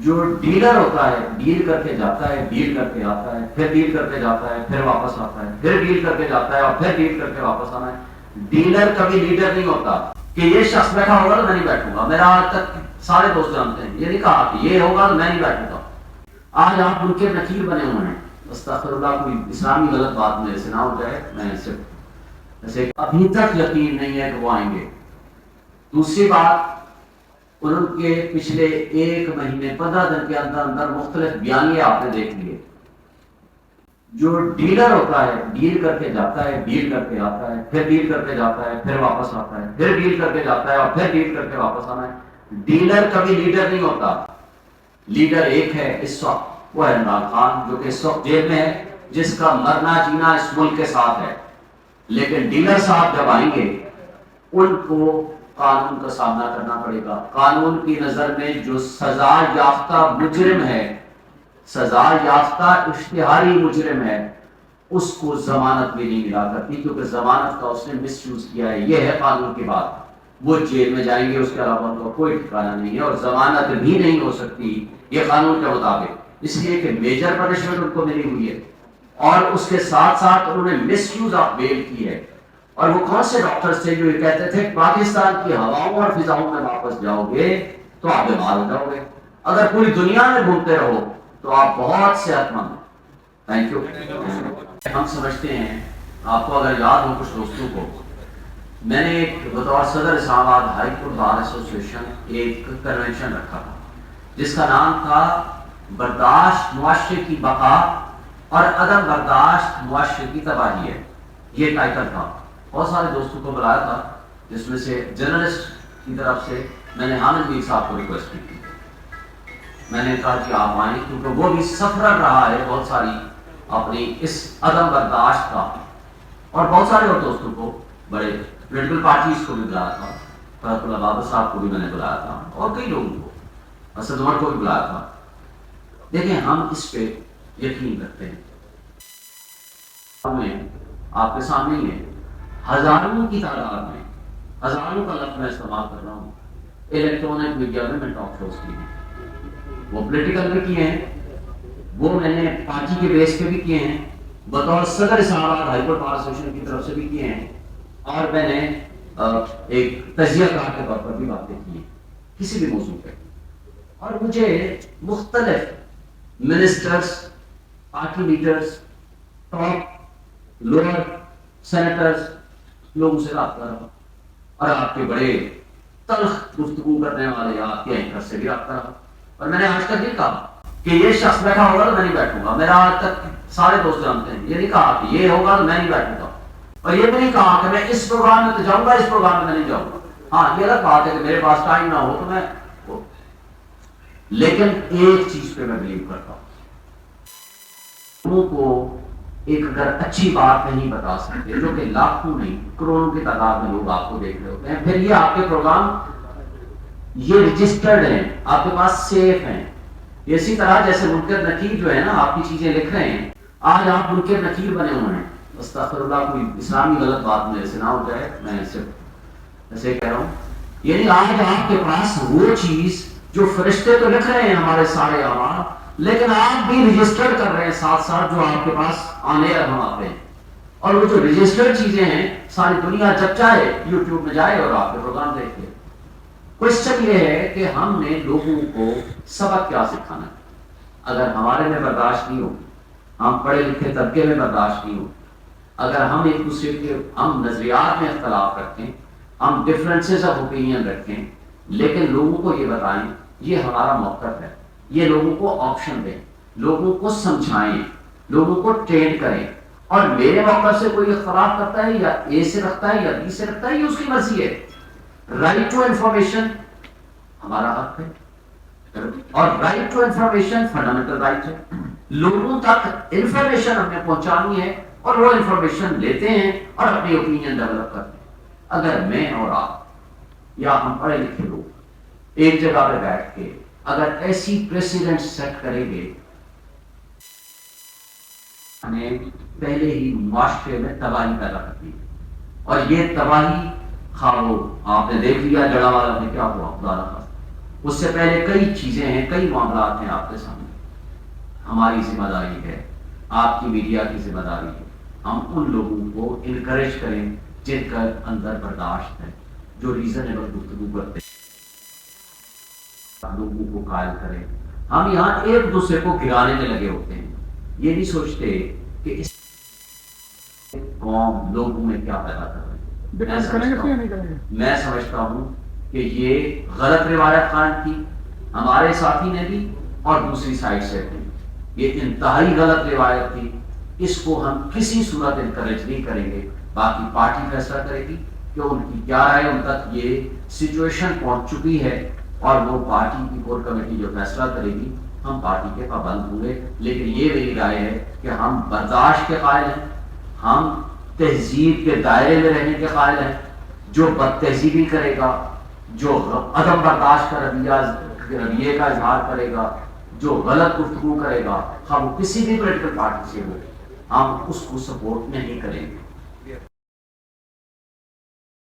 جو ڈیلر ہوتا ہے ڈیل کر کے جاتا ہے، ڈیل کر کے آتا ہے، پھر ڈیل کر کے جاتا ہے، پھر واپس آتا ہے، پھر ڈیل کر کے جاتا ہے اور پھر ڈیل کر کے واپس آنا ہے۔ ڈیلر کبھی لیڈر نہیں ہوتا کہ یہ شخص بیٹھا ہوگا تو میں نہیں بیٹھوں گا، میرا آج تک سارے دوست جانتے ہیں، یہ نہیں کہا کہ یہ ہوگا تو میں نہیں بیٹھوں گا۔ آج آپ ان کے نکیر بنے ہوئے ہیں، استغفر اللہ، کوئی اسلامی غلط بات میرے سے نہ ہو جائے، میں صرف ایسے ابھی تک یقین نہیں ہے کہ وہ آئیں گے۔ دوسری بات، ان کے پچھلے 1 مہینے 15 دن کے اندر اندر مختلف بیانیے آپ نے دیکھ لیے۔ جو ڈیلر ہوتا ہے ڈیل کر کے جاتا ہے، ڈیل کر کے آتا ہے، پھر ڈیل کر کے جاتا ہے، پھر واپس آتا ہے، پھر ڈیل کر کے جاتا ہے اور پھر ڈیل کر کے واپس آنا ہے۔ ڈیلر کبھی لیڈر نہیں ہوتا۔ لیڈر ایک ہے اس وقت، وہ ہے عمران خان، جو کہ اس وقت جیل میں ہے، جس کا مرنا جینا اس ملک کے ساتھ ہے۔ لیکن ڈیلر صاحب جب آئیں گے، ان کو قانون کا سامنا کرنا پڑے گا۔ قانون کی نظر میں جو سزا یافتہ مجرم ہے، سزا یافتہ اشتہاری مجرم ہے، اس کو ضمانت بھی نہیں ملا کرتی، کیونکہ ضمانت کا اس نے مس یوز کیا ہے۔ یہ ہے قانون کی بات۔ وہ جیل میں جائیں گے، اس کے علاوہ ان کا کوئی ٹھکانہ نہیں ہے، اور ضمانت بھی نہیں ہو سکتی یہ قانون کے مطابق، اس لیے کہ میجر پنشمنٹ ان کو ملی ہوئی ہے، اور اس کے ساتھ ساتھ انہوں نے مس یوز آف بیل کی ہے۔ اور وہ کون سے ڈاکٹرز تھے جو یہ کہتے تھے پاکستان کی ہواؤں اور فضاؤں میں واپس جاؤ گے تو آپ بیمار ہو جاؤ گے، اگر پوری دنیا میں گھومتے رہو تو آپ بہت صحت مند ہیں۔ Thank you. ہم سمجھتے ہیں، آپ کو اگر یاد ہو کچھ دوستوں کو، میں نے ایک بطور صدر اسلام آباد ہائی کورٹ بار ایسوسی ایشن ایک کنونشن رکھا تھا جس کا نام تھا برداشت معاشرے کی بقا اور عدم برداشت معاشرے کی تباہی ہے، یہ ٹائٹل تھا۔ بہت سارے دوستوں کو بلایا تھا، جس میں سے جرنلسٹ کی طرف سے میں نے حامد میر صاحب کو ریکویسٹ کی تھی۔ میں نے کہا کہ آپ آئیں، کیونکہ وہ بھی سفر رہا ہے بہت ساری اپنی اس عدم برداشت کا، اور بہت سارے اور دوستوں کو، بڑے پولیٹیکل پارٹیز کو بھی بلایا تھا، فرحت اللہ بابر صاحب کو بھی میں نے بلایا تھا، اور کئی لوگوں کو، اسد عمر کو بھی بلایا تھا۔ دیکھیں، ہم اس پہ یقین رکھتے ہیں۔ ہمیں آپ کے سامنے ہی ہے، ہزاروں کی تعداد میں، ہزاروں کا لفظ میں استعمال کر رہا ہوں، الیکٹرانک میڈیا میں ٹاک شوز کی ہیں، وہ پولیٹیکل بھی کیے ہیں، وہ میں نے پارٹی کے بیس پہ بھی کیے ہیں، بطور صدر اسلام آباد ہائی کورٹ بار ایسوسی کی طرف سے بھی کیے ہیں، اور میں نے ایک تجزیہ کار کے طور پر بھی باتیں کی ہیں کسی بھی موضوع پہ۔ اور مجھے مختلف ministers, party leaders, top lower senators, لوگوں سے رابطہ رہا، اور آپ کے بڑے تلخ گفتگو کرنے والے آپ کے اینکر سے بھی رابطہ رہا، اور میں نے آج تک یہ کہا کہ یہ شخص بیٹھا ہوگا تو میں نہیں بیٹھوں گا، میرا آج تک سارے دوست جانتے ہیں، یہ نہیں کہا کہ یہ ہوگا تو میں نہیں بیٹھوں گا، اور یہ بھی نہیں کہا کہ میں اس پروگرام میں تو جاؤں گا، اس پروگرام میں میں نہیں جاؤں گا۔ ہاں، یہ الگ بات ہے کہ میرے پاس ٹائم نہ ہو تو میں، لیکن ایک چیز پہ میں بلیو کرتا ہوں، لوگوں کو ایک اگر اچھی بات نہیں بتا سکتے، جو کہ لاکھوں نہیں کروڑوں کی تعداد میں لوگ آپ کو دیکھ رہے ہوتے ہیں، پھر یہ آپ کے پروگرام یہ رجسٹرڈ ہیں، آپ کے پاس سیف ہیں۔ اسی طرح جیسے منکر نکیر جو ہے نا، آپ کی چیزیں لکھ رہے ہیں، آج آپ منکر نکیر بنے ہوئے ہیں، استغفر اللہ، کوئی اسلامی غلط بات میرے سے نہ ہو جائے، میں صرف ایسے کہہ رہا ہوں، یعنی آج آپ کے پاس وہ چیز جو فرشتے تو لکھ رہے ہیں ہمارے سارے اعمال، لیکن آپ بھی رجسٹر کر رہے ہیں ساتھ ساتھ، جو آپ کے پاس آنے ہم آتے ہیں، اور وہ جو رجسٹرڈ چیزیں ہیں، ساری دنیا جب چاہے یوٹیوب میں جائے اور آپ کے پروگرام دیکھ لے۔ کوشچن یہ ہے کہ ہم نے لوگوں کو سبق کیا سکھانا ہے؟ اگر ہمارے میں برداشت نہیں ہو، ہم پڑھے لکھے طبقے میں برداشت نہیں ہو، اگر ہم ایک دوسرے کے ہم نظریات میں اختلاف رکھیں، ہم ڈفرینسز آف اوپینین رکھیں، لیکن لوگوں کو یہ بتائیں یہ ہمارا موقف ہے، یہ لوگوں کو آپشن دیں، لوگوں کو سمجھائیں، لوگوں کو ٹرین کریں، اور میرے موقف سے کوئی اختلاف کرتا ہے یا اے سے رکھتا ہے یا بی سے رکھتا ہے، یہ اس کی مرضی ہے۔ رائٹ ٹو انفارمیشن ہمارا حق ہے، اور right to information fundamental right ہے۔ لوگوں تک انفارمیشن ہم نے پہنچانی ہے، اور وہ انفارمیشن لیتے ہیں اور اپنی اوپینین ڈیولپ کرتے ہیں۔ اگر میں اور آپ یا ہم پڑھے لکھے لوگ ایک جگہ پہ بیٹھ کے اگر ایسی پریسیڈنٹ سیٹ کریں گے، ہمیں پہلے ہی معاشرے میں تباہی پیدا کرتی ہے، اور یہ تباہی خواہ آپ نے دیکھ لیا جڑا والا میں کیا ہوا، خدا نہ خواستہ اس سے پہلے کئی چیزیں ہیں، کئی معاملات ہیں آپ کے سامنے. ہماری ذمہ داری ہے، آپ کی میڈیا کی ذمہ داری ہے، ہم ان لوگوں کو انکریج کریں جن کا اندر برداشت ہے، جو ریزنیبل گفتگو کرتے ہیں، لوگوں کو قائل کریں. ہم یہاں ایک دوسرے کو گرانے میں لگے ہوتے ہیں، یہ نہیں سوچتے کہ اس قوم لوگوں میں کیا پیدا کر رہے ہیں. میں سمجھتا ہوں کہ یہ غلط روایت قائم کی ہمارے ساتھی نے بھی اور دوسری سائڈ سے بھی. یہ انتہائی غلط روایت تھی، اس کو ہم کسی صورت انکریج نہیں کریں گے. باقی پارٹی فیصلہ کرے گی کہ ان کی کیا رائے. ان تک یہ سچویشن پہنچ چکی ہے اور وہ پارٹی کی کور کمیٹی جو فیصلہ کرے گی ہم پارٹی کے پابند ہوں گے. لیکن یہ میری رائے ہے کہ ہم برداشت کے قائل ہیں، ہم تہذیب کے دائرے میں رہنے کے قائل ہیں. جو بد تہذیبی کرے گا، جو عدم برداشت کا رویے کا اظہار کرے گا، جو غلط گفتگو کرے گا، ہم کسی بھی پولیٹیکل پارٹی سے ہو، ہم اس کو سپورٹ نہیں کریں گے.